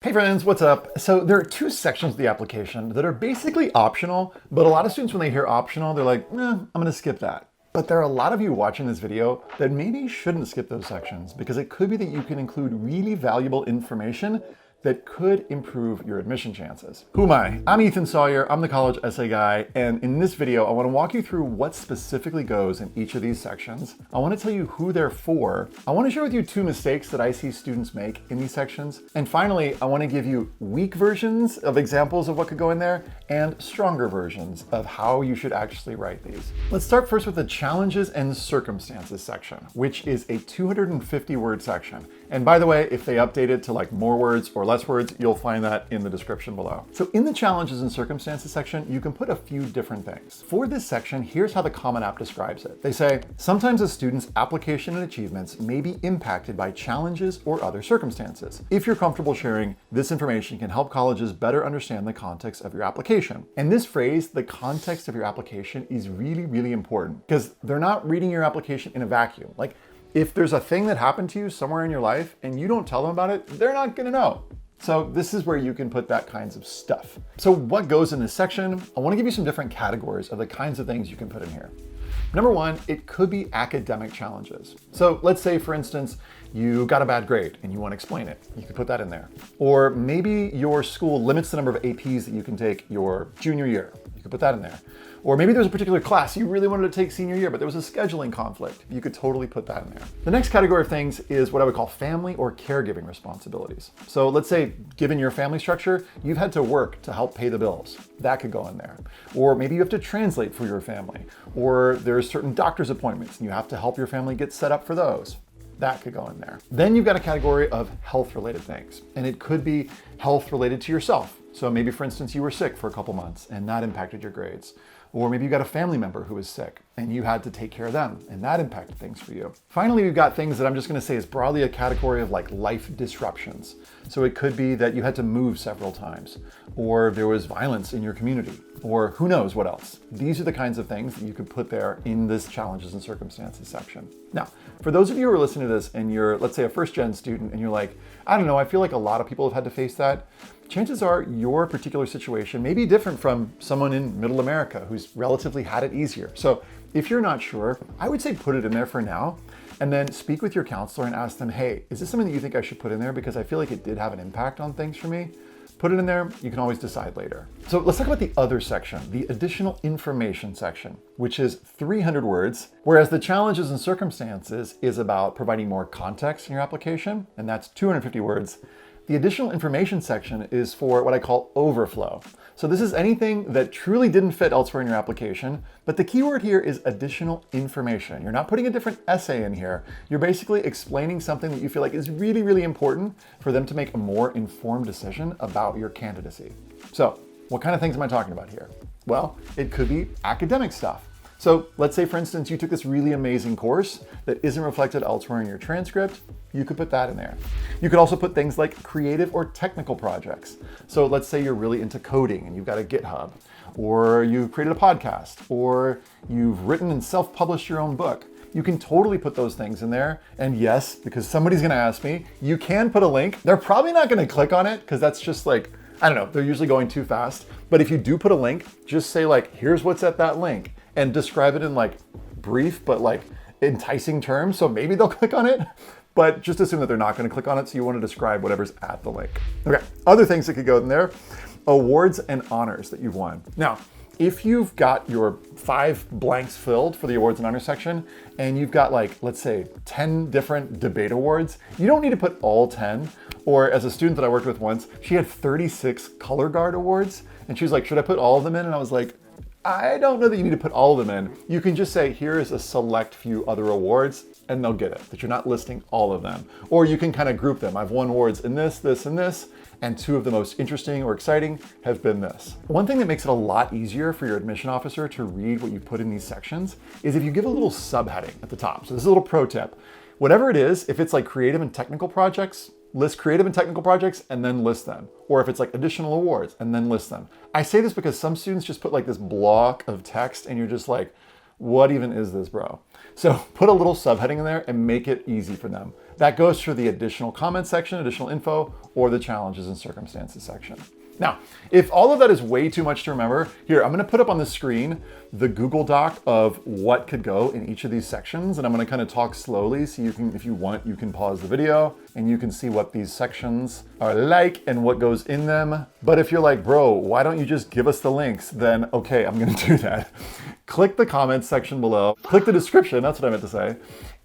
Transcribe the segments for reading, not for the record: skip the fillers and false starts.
Hey friends, what's up? So there are two sections of the application that are basically optional, but a lot of students when they hear optional, they're like, I'm gonna skip that. But there are a lot of you watching this video that maybe shouldn't skip those sections because it could be that you can include really valuable information that could improve your admission chances. Who am I? I'm Ethan Sawyer, I'm the college essay guy, and in this video, I wanna walk you through what specifically goes in each of these sections. I wanna tell you who they're for. I wanna share with you two mistakes that I see students make in these sections. And finally, I wanna give you weak versions of examples of what could go in there and stronger versions of how you should actually write these. Let's start first with the challenges and circumstances section, which is a 250 word section. And by the way, if they update it to like more words or less words, you'll find that in the description below. So in the challenges and circumstances section, you can put a few different things. For this section, here's how the Common App describes it. They say, sometimes a student's application and achievements may be impacted by challenges or other circumstances. If you're comfortable sharing, this information can help colleges better understand the context of your application. And this phrase, the context of your application, is really, really important because they're not reading your application in a vacuum. Like, if there's a thing that happened to you somewhere in your life and you don't tell them about it, they're not gonna know. So this is where you can put that kinds of stuff. So what goes in this section? I wanna give you some different categories of the kinds of things you can put in here. Number one, it could be academic challenges. So let's say, for instance, you got a bad grade and you want to explain it. You could put that in there. Or maybe your school limits the number of APs that you can take your junior year. You could put that in there. Or maybe there's a particular class you really wanted to take senior year, but there was a scheduling conflict. You could totally put that in there. The next category of things is what I would call family or caregiving responsibilities. So let's say, given your family structure, you've had to work to help pay the bills. That could go in there. Or maybe you have to translate for your family. Or there's certain doctor's appointments and you have to help your family get set up for those. That could go in there. Then you've got a category of health-related things. And it could be health related to yourself. So maybe, for instance, you were sick for a couple months and that impacted your grades. Or maybe you got a family member who was sick and you had to take care of them and that impacted things for you. Finally, we've got things that I'm just gonna say is broadly a category of like life disruptions. So it could be that you had to move several times, or there was violence in your community, or who knows what else. These are the kinds of things that you could put there in this challenges and circumstances section. Now, for those of you who are listening to this and you're, let's say, a first-gen student and you're like, I don't know, I feel like a lot of people have had to face that. Chances are your particular situation may be different from someone in middle America who's relatively had it easier. So if you're not sure, I would say put it in there for now and then speak with your counselor and ask them, hey, is this something that you think I should put in there? Because I feel like it did have an impact on things for me. Put it in there, you can always decide later. So let's talk about the other section, the additional information section, which is 300 words, whereas the challenges and circumstances is about providing more context in your application, and that's 250 words. The additional information section is for what I call overflow. So this is anything that truly didn't fit elsewhere in your application, but the key word here is additional information. You're not putting a different essay in here. You're basically explaining something that you feel like is really, really important for them to make a more informed decision about your candidacy. So what kind of things am I talking about here? Well, it could be academic stuff. So let's say, for instance, you took this really amazing course that isn't reflected elsewhere in your transcript. You could put that in there. You could also put things like creative or technical projects. So let's say you're really into coding and you've got a GitHub, or you've created a podcast, or you've written and self-published your own book. You can totally put those things in there. And yes, because somebody's gonna ask me, you can put a link. They're probably not gonna click on it because that's just like, I don't know, they're usually going too fast. But if you do put a link, just say like, here's what's at that link, and describe it in like brief but like enticing terms. So maybe they'll click on it, but just assume that they're not going to click on it. So you want to describe whatever's at the link. Okay, other things that could go in there, awards and honors that you've won. Now, if you've got your 5 blanks filled for the awards and honors section, and you've got like, let's say 10 different debate awards, you don't need to put all 10. Or as a student that I worked with once, she had 36 color guard awards. And she was like, should I put all of them in? And I was like, I don't know that you need to put all of them in. You can just say, here is a select few other awards, and they'll get it, that you're not listing all of them. Or you can kind of group them. I've won awards in this, this, and this, and 2 of the most interesting or exciting have been this. One thing that makes it a lot easier for your admission officer to read what you put in these sections is if you give a little subheading at the top. So this is a little pro tip. Whatever it is, if it's like creative and technical projects, list creative and technical projects and then list them. Or if it's like additional awards and then list them. I say this because some students just put like this block of text and you're just like, what even is this, bro? So put a little subheading in there and make it easy for them. That goes for the additional comments section, additional info, or the challenges and circumstances section. Now, if all of that is way too much to remember, here, I'm gonna put up on the screen the Google Doc of what could go in each of these sections, and I'm gonna kind of talk slowly so you can, if you want, you can pause the video and you can see what these sections are like and what goes in them. But if you're like, bro, why don't you just give us the links? Then okay, I'm gonna do that. Click the comments section below, click the description, that's what I meant to say.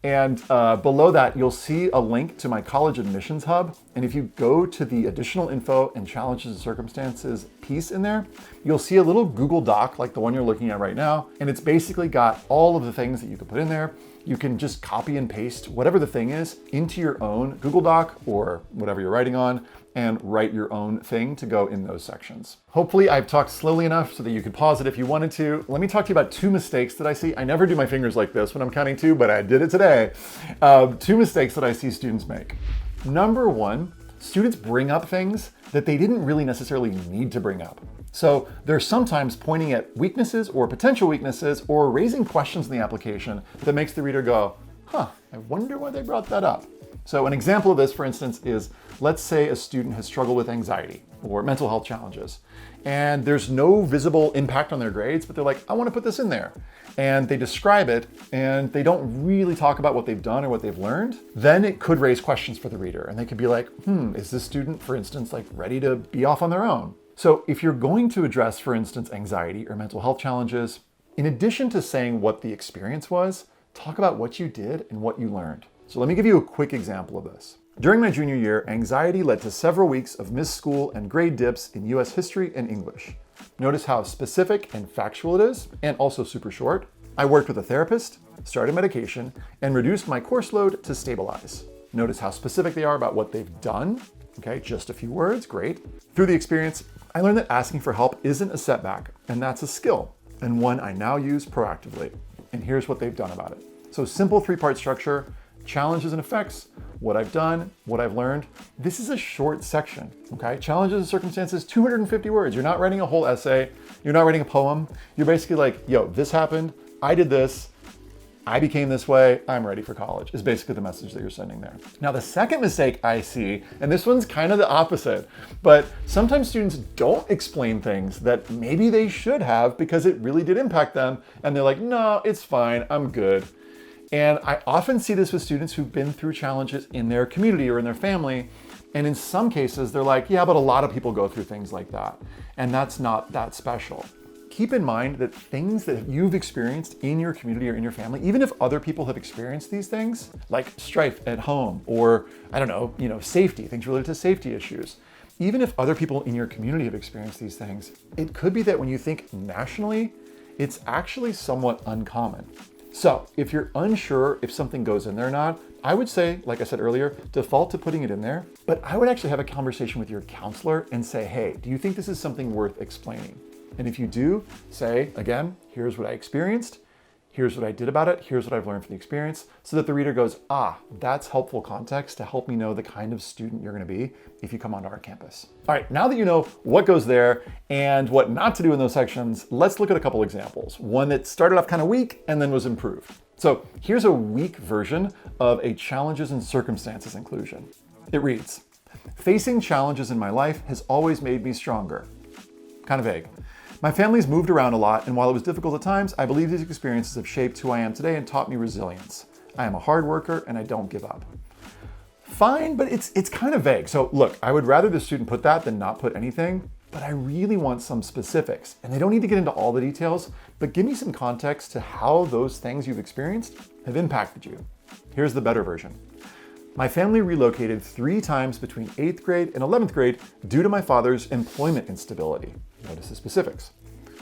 And below that, you'll see a link to my college admissions hub. And if you go to the additional info and challenges and circumstances piece in there, you'll see a little Google Doc like the one you're looking at right now. And it's basically got all of the things that you can put in there. You can just copy and paste whatever the thing is into your own Google Doc or whatever you're writing on, and write your own thing to go in those sections. Hopefully I've talked slowly enough so that you could pause it if you wanted to. Let me talk to you about 2 mistakes that I see. I never do my fingers like this when I'm counting 2, but I did it today. 2 mistakes that I see students make. Number 1, students bring up things that they didn't really necessarily need to bring up. So they're sometimes pointing at weaknesses or potential weaknesses or raising questions in the application that makes the reader go, huh, I wonder why they brought that up. So an example of this, for instance, is let's say a student has struggled with anxiety or mental health challenges, and there's no visible impact on their grades, but they're like, I want to put this in there. And they describe it, and they don't really talk about what they've done or what they've learned. Then it could raise questions for the reader, and they could be like, is this student, for instance, like ready to be off on their own? So if you're going to address, for instance, anxiety or mental health challenges, in addition to saying what the experience was, talk about what you did and what you learned. So let me give you a quick example of this. During my junior year, anxiety led to several weeks of missed school and grade dips in US history and English. Notice how specific and factual it is, and also super short. I worked with a therapist, started medication, and reduced my course load to stabilize. Notice how specific they are about what they've done. Okay, just a few words, great. Through the experience, I learned that asking for help isn't a setback, and that's a skill, and one I now use proactively. And here's what they've done about it. So simple 3-part structure: challenges and effects, what I've done, what I've learned. This is a short section, okay? Challenges and circumstances, 250 words. You're not writing a whole essay. You're not writing a poem. You're basically like, yo, this happened. I did this. I became this way. I'm ready for college is basically the message that you're sending there. Now, the second mistake I see, and this one's kind of the opposite, but sometimes students don't explain things that maybe they should have because it really did impact them. And they're like, no, it's fine. I'm good. And I often see this with students who've been through challenges in their community or in their family. And in some cases, they're like, yeah, but a lot of people go through things like that. And that's not that special. Keep in mind that things that you've experienced in your community or in your family, even if other people have experienced these things, like strife at home or, I don't know, safety, things related to safety issues. Even if other people in your community have experienced these things, it could be that when you think nationally, it's actually somewhat uncommon. So if you're unsure if something goes in there or not, I would say, like I said earlier, default to putting it in there, but I would actually have a conversation with your counselor and say, hey, do you think this is something worth explaining? And if you do, say, again, here's what I experienced, here's what I did about it, here's what I've learned from the experience, so that the reader goes, that's helpful context to help me know the kind of student you're gonna be if you come onto our campus. All right, now that you know what goes there and what not to do in those sections, let's look at a couple examples. One that started off kind of weak and then was improved. So here's a weak version of a challenges and circumstances inclusion. It reads, facing challenges in my life has always made me stronger. Kind of vague. My family's moved around a lot, and while it was difficult at times, I believe these experiences have shaped who I am today and taught me resilience. I am a hard worker and I don't give up. Fine, but it's kind of vague. So look, I would rather the student put that than not put anything, but I really want some specifics. And they don't need to get into all the details, but give me some context to how those things you've experienced have impacted you. Here's the better version. My family relocated 3 times between 8th grade and 11th grade due to my father's employment instability. Notice the specifics.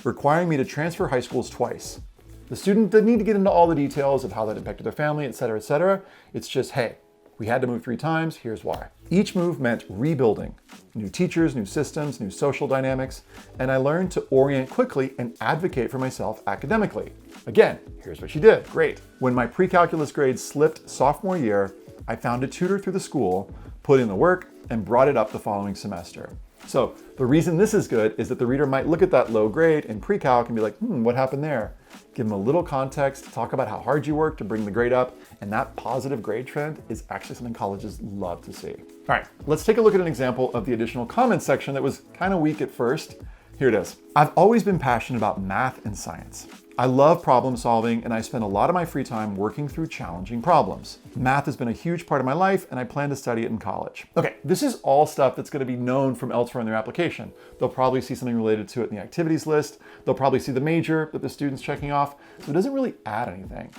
Requiring me to transfer high schools twice. The student didn't need to get into all the details of how that impacted their family, et cetera, et cetera. It's just, hey, we had to move 3 times, here's why. Each move meant rebuilding. New teachers, new systems, new social dynamics, and I learned to orient quickly and advocate for myself academically. Again, here's what she did, great. When my pre-calculus grades slipped sophomore year, I found a tutor through the school, put in the work, and brought it up the following semester. So the reason this is good is that the reader might look at that low grade in pre-calc and be like, what happened there? Give them a little context, talk about how hard you work to bring the grade up, and that positive grade trend is actually something colleges love to see. All right, let's take a look at an example of the additional comments section that was kind of weak at first. Here it is. I've always been passionate about math and science. I love problem solving, and I spend a lot of my free time working through challenging problems. Math has been a huge part of my life, and I plan to study it in college. Okay, this is all stuff that's going to be known from elsewhere in their application. They'll probably see something related to it in the activities list. They'll probably see the major that the student's checking off, so it doesn't really add anything.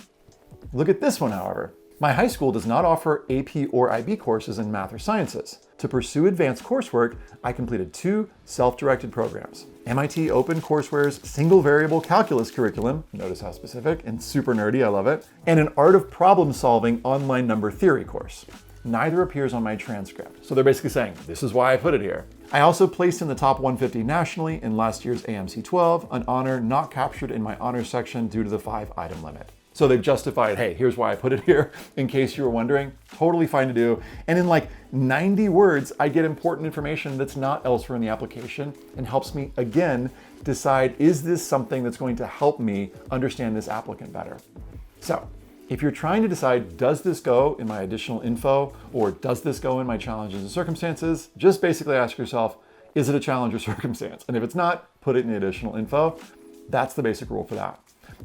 Look at this one, however. My high school does not offer AP or IB courses in math or sciences. To pursue advanced coursework, I completed 2 self-directed programs. MIT Open Courseware's single variable calculus curriculum, notice how specific and super nerdy, I love it, and an art of problem solving online number theory course. Neither appears on my transcript. So they're basically saying, this is why I put it here. I also placed in the top 150 nationally in last year's AMC 12, an honor not captured in my honors section due to the 5-item limit. So they've justified, hey, here's why I put it here, in case you were wondering. Totally fine to do. And in like 90 words, I get important information that's not elsewhere in the application and helps me, again, decide, is this something that's going to help me understand this applicant better? So if you're trying to decide, does this go in my additional info or does this go in my challenges and circumstances, just basically ask yourself, is it a challenge or circumstance? And if it's not, put it in the additional info. That's the basic rule for that.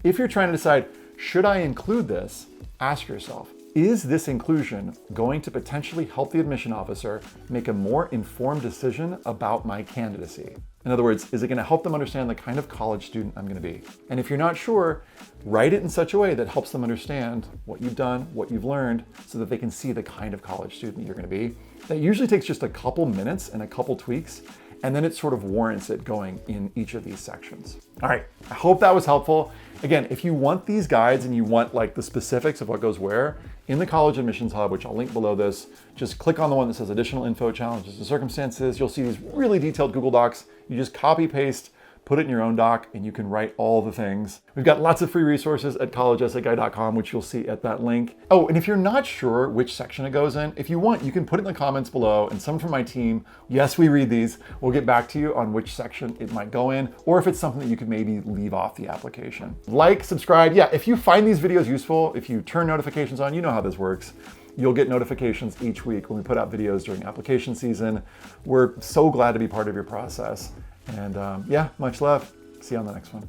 If you're trying to decide, should I include this? Ask yourself, is this inclusion going to potentially help the admission officer make a more informed decision about my candidacy? In other words, is it going to help them understand the kind of college student I'm going to be? And if you're not sure, write it in such a way that helps them understand what you've done, what you've learned, so that they can see the kind of college student you're going to be. That usually takes just a couple minutes and a couple tweaks, and then it sort of warrants it going in each of these sections. All right, I hope that was helpful. Again, if you want these guides and you want like the specifics of what goes where, in the College Admissions Hub, which I'll link below this, just click on the one that says additional info, challenges and circumstances. You'll see these really detailed Google Docs. You just copy paste, put it in your own doc, and you can write all the things. We've got lots of free resources at collegeessayguide.com, which you'll see at that link. Oh, and if you're not sure which section it goes in, if you want, you can put it in the comments below, and someone from my team, yes, we read these, we'll get back to you on which section it might go in, or if it's something that you could maybe leave off the application. Like, subscribe. Yeah, if you find these videos useful, if you turn notifications on, you know how this works. You'll get notifications each week when we put out videos during application season. We're so glad to be part of your process. And yeah, much love. See you on the next one.